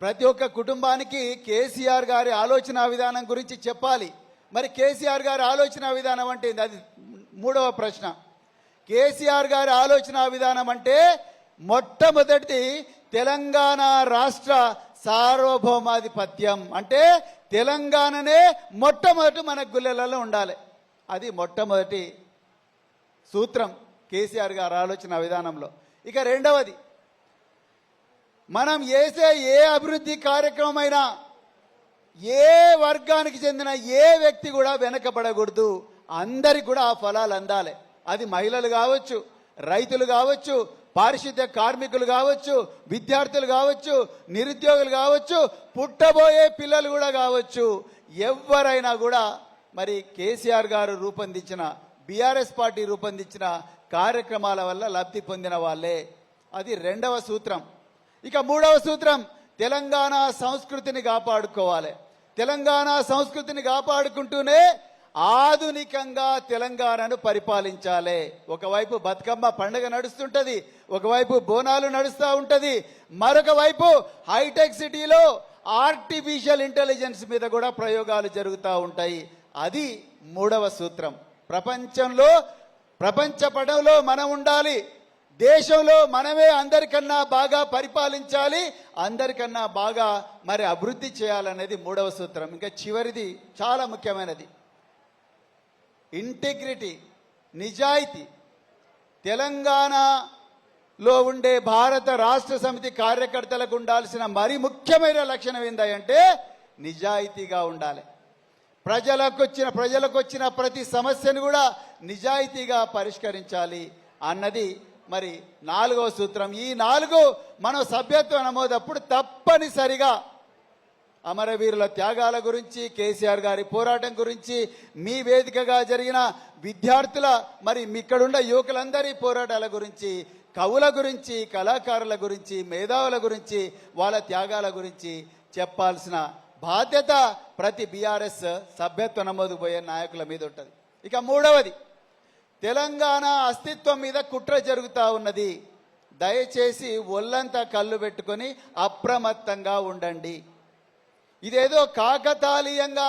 ప్రతి ఒక్క కుటుంబానికి కేసీఆర్ గారి ఆలోచన విధానం గురించి చెప్పాలి. మరి కేసీఆర్ గారి ఆలోచన విధానం అంటే అది మూడవ ప్రశ్న. కేసీఆర్ గారి ఆలోచన విధానం అంటే మొట్టమొదటి తెలంగాణ రాష్ట్ర సార్వభౌమాధిపత్యం. అంటే తెలంగాణనే మొట్టమొదటి మన గుళ్ళెలలో ఉండాలి. అది మొట్టమొదటి సూత్రం కేసీఆర్ గారి ఆలోచన విధానంలో. ఇక రెండవది, మనం చేసే ఏ అభివృద్ధి కార్యక్రమమైనా ఏ వర్గానికి చెందిన ఏ వ్యక్తి కూడా వెనకబడకూడదు. అందరికి కూడా ఆ ఫలాలు అందాలి. అది మహిళలు కావచ్చు, రైతులు కావచ్చు, పారిశుద్ధ్య కార్మికులు కావచ్చు, విద్యార్థులు కావచ్చు, నిరుద్యోగులు కావచ్చు, పుట్టబోయే పిల్లలు కూడా కావచ్చు. ఎవరైనా కూడా మరి కేసీఆర్ గారు రూపొందించిన, బీఆర్ఎస్ పార్టీ రూపొందించిన కార్యక్రమాల వల్ల లబ్ధి పొందిన వాళ్ళే. అది రెండవ సూత్రం. ఇక మూడవ సూత్రం, తెలంగాణ సంస్కృతిని కాపాడుకోవాలి. తెలంగాణ సంస్కృతిని కాపాడుకుంటూనే ఆధునికంగా తెలంగాణను పరిపాలించాలి. ఒకవైపు బతుకమ్మ పండుగ నడుస్తుంటది, ఒకవైపు బోనాలు నడుస్తూ ఉంటది, మరొక వైపు హైటెక్ సిటీలో ఆర్టిఫిషియల్ ఇంటెలిజెన్స్ మీద కూడా ప్రయోగాలు జరుగుతూ ఉంటాయి. అది మూడవ సూత్రం. ప్రపంచ పటంలో మనం ఉండాలి. దేశంలో మనమే అందరికన్నా బాగా పరిపాలించాలి, అందరికన్నా బాగా మరి అభివృద్ధి చేయాలనేది మూడవ సూత్రం. ఇంకా చివరిది చాలా ముఖ్యమైనది, ఇంటిగ్రిటీ, నిజాయితీ. తెలంగాణలో ఉండే భారత రాష్ట్ర సమితి కార్యకర్తలకు ఉండాల్సిన మరి ముఖ్యమైన లక్షణం ఏంటంటే నిజాయితీగా ఉండాలి. ప్రజలకు వచ్చిన ప్రతి సమస్యను కూడా నిజాయితీగా పరిష్కరించాలి అన్నది మరి నాలుగవ సూత్రం. ఈ నాలుగు మనం సభ్యత్వ నమోదప్పుడు తప్పనిసరిగా అమరవీరుల త్యాగాల గురించి, కేసీఆర్ గారి పోరాటం గురించి, మీ వేదికగా జరిగిన విద్యార్థుల మరి ఇక్కడున్న యువకులందరి పోరాటాల గురించి, కవుల గురించి, కళాకారుల గురించి, మేధావుల గురించి, వాళ్ళ త్యాగాల గురించి చెప్పాల్సిన బాధ్యత ప్రతి బీఆర్ఎస్ సభ్యత్వ నమోదు పోయే నాయకుల మీద ఉంటుంది. ఇక మూడవది, తెలంగాణ అస్తిత్వం మీద కుట్ర జరుగుతూ ఉన్నది. దయచేసి ఒళ్ళంతా కళ్ళు పెట్టుకొని అప్రమత్తంగా ఉండండి. ఇదేదో కాకతాళీయంగా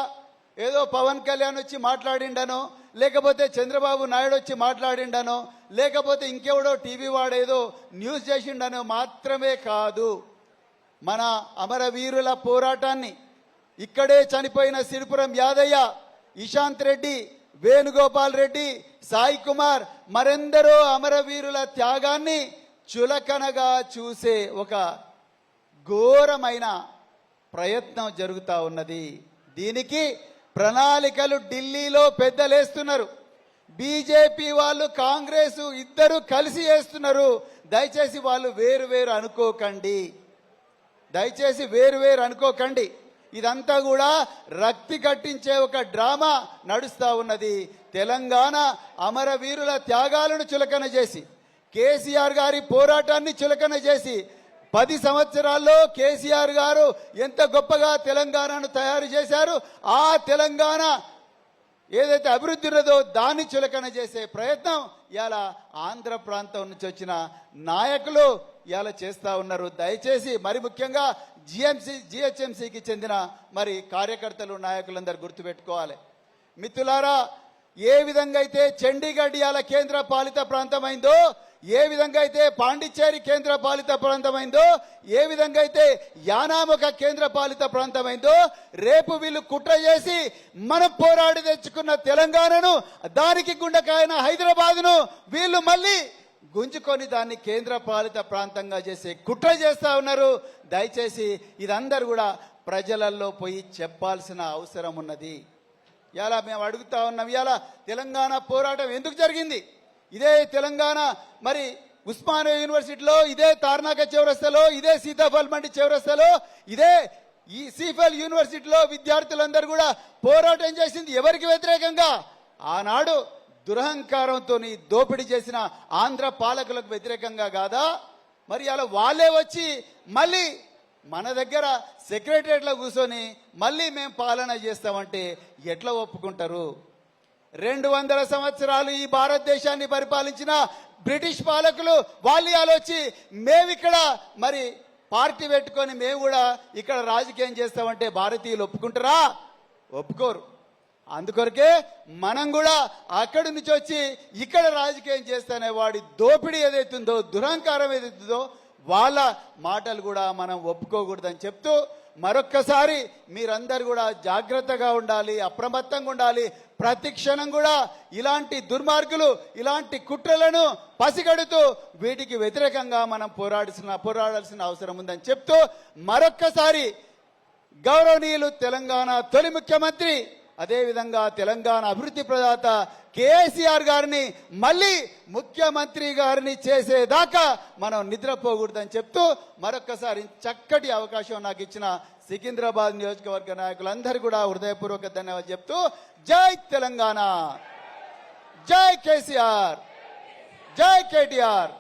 ఏదో పవన్ కళ్యాణ్ వచ్చి మాట్లాడిండనో, లేకపోతే చంద్రబాబు నాయుడు వచ్చి మాట్లాడిండనో, లేకపోతే ఇంకెవడో టీవీ వాడేదో న్యూస్ చేసిండనో మాత్రమే కాదు. మన అమరవీరుల పోరాటాన్ని, ఇక్కడే చనిపోయిన సిరిపురం యాదయ్య, ఇషాంత్ రెడ్డి, వేణుగోపాల్ రెడ్డి, సాయి కుమార్, మరెందరో అమరవీరుల త్యాగాన్ని చులకనగా చూసే ఒక ఘోరమైన ప్రయత్నం జరుగుతూ ఉన్నది. దీనికి ప్రణాళికలు ఢిల్లీలో పెద్దలేస్తున్నారు. బీజేపీ వాళ్ళు, కాంగ్రెస్ ఇద్దరు కలిసి చేస్తున్నారు. దయచేసి వాళ్ళు వేరు అనుకోకండి. ఇదంతా కూడా రక్తి కట్టించే ఒక డ్రామా నడుస్తూ ఉన్నది. తెలంగాణ అమరవీరుల త్యాగాలను చులకన చేసి, కేసీఆర్ గారి పోరాటాన్ని చులకన చేసి, 10 సంవత్సరాల్లో కేసీఆర్ గారు ఎంత గొప్పగా తెలంగాణను తయారు చేశారు, ఆ తెలంగాణ ఏదైతే అభివృద్ధి ఉన్నదో దాన్ని చులకన చేసే ప్రయత్నం ఇవాళ ఆంధ్ర ప్రాంతం నుంచి వచ్చిన నాయకులు ఇవాళ చేస్తూ ఉన్నారు. దయచేసి మరి ముఖ్యంగా జిహెచ్ఎంసీకి చెందిన మరి కార్యకర్తలు, నాయకులందరూ గుర్తుపెట్టుకోవాలి. మిత్రులారా, ఏ విధంగా అయితే చండీగఢ్ ఇవాళ కేంద్ర పాలిత ప్రాంతమైందో, ఏ విధంగా అయితే పాండిచ్చేరి కేంద్ర పాలిత ప్రాంతమైందో, ఏ విధంగా అయితే యానాం ఒక కేంద్ర పాలిత ప్రాంతమైందో, రేపు వీళ్ళు కుట్ర చేసి మనం పోరాడి తెచ్చుకున్న తెలంగాణను, దానికి గుండెకాయన హైదరాబాద్ను వీళ్ళు మళ్ళీ గుంజుకొని దాన్ని కేంద్ర పాలిత ప్రాంతంగా చేసి కుట్ర చేస్తూ ఉన్నారు. దయచేసి ఇదందరూ కూడా ప్రజలలో పోయి చెప్పాల్సిన అవసరం ఉన్నది. ఇలా మేము అడుగుతా ఉన్నాం, ఇలా తెలంగాణ పోరాటం ఎందుకు జరిగింది? ఇదే తెలంగాణ మరి ఉస్మానియా యూనివర్సిటీలో, ఇదే తార్నాక చౌరస్తాలో, ఇదే సీతాఫల్ మండి చౌరస్తాలో, ఇదే ఈ సిఫెల్ యూనివర్సిటీలో విద్యార్థులందరూ కూడా పోరాటం చేసింది ఎవరికి వ్యతిరేకంగా? ఆనాడు దురహంకారంతో దోపిడీ చేసిన ఆంధ్ర పాలకులకు వ్యతిరేకంగా కాదా? మరి అలా వాళ్ళే వచ్చి మళ్ళీ మన దగ్గర సెక్రటరియట్లో కూర్చొని మళ్ళీ మేము పాలన చేస్తామంటే ఎట్లా ఒప్పుకుంటారు? 200 సంవత్సరాలు ఈ భారతదేశాన్ని పరిపాలించిన బ్రిటిష్ పాలకులు వాళ్ళు వచ్చి మేమిక్కడ మరి పార్టీ పెట్టుకొని మేము కూడా ఇక్కడ రాజకీయం చేస్తామంటే భారతీయులు ఒప్పుకుంటారా? ఒప్పుకోరు. అందుకొరకే మనం కూడా అక్కడి నుంచి వచ్చి ఇక్కడ రాజకీయం చేస్తేనే వాడి దోపిడీ ఏదైతుందో, దురహంకారం ఏదైతుందో వాళ్ళ మాటలు కూడా మనం ఒప్పుకోకూడదని చెప్తూ మరొక్కసారి మీరందరూ కూడా జాగ్రత్తగా ఉండాలి, అప్రమత్తంగా ఉండాలి. ప్రతి క్షణం కూడా ఇలాంటి దుర్మార్గులు, ఇలాంటి కుట్రలను పసిగడుతూ వీటికి వ్యతిరేకంగా మనం పోరాడాల్సిన అవసరం ఉందని చెప్తూ మరొక్కసారి గౌరవనీయులు తెలంగాణ తొలి ముఖ్యమంత్రి, అదేవిధంగా తెలంగాణ అభివృద్ధి ప్రదాత కేసీఆర్ గారిని మళ్ళీ ముఖ్యమంత్రి గారిని చేసేదాకా మనం నిద్రపోకూడదని చెప్తూ మరొక్కసారి చక్కటి అవకాశం నాకు ఇచ్చిన సికింద్రాబాద్ నియోజకవర్గ నాయకులందరూ కూడా హృదయపూర్వక ధన్యవాదాలు చెప్తూ జై తెలంగాణ, జై కేసీఆర్, జై కేటీఆర్.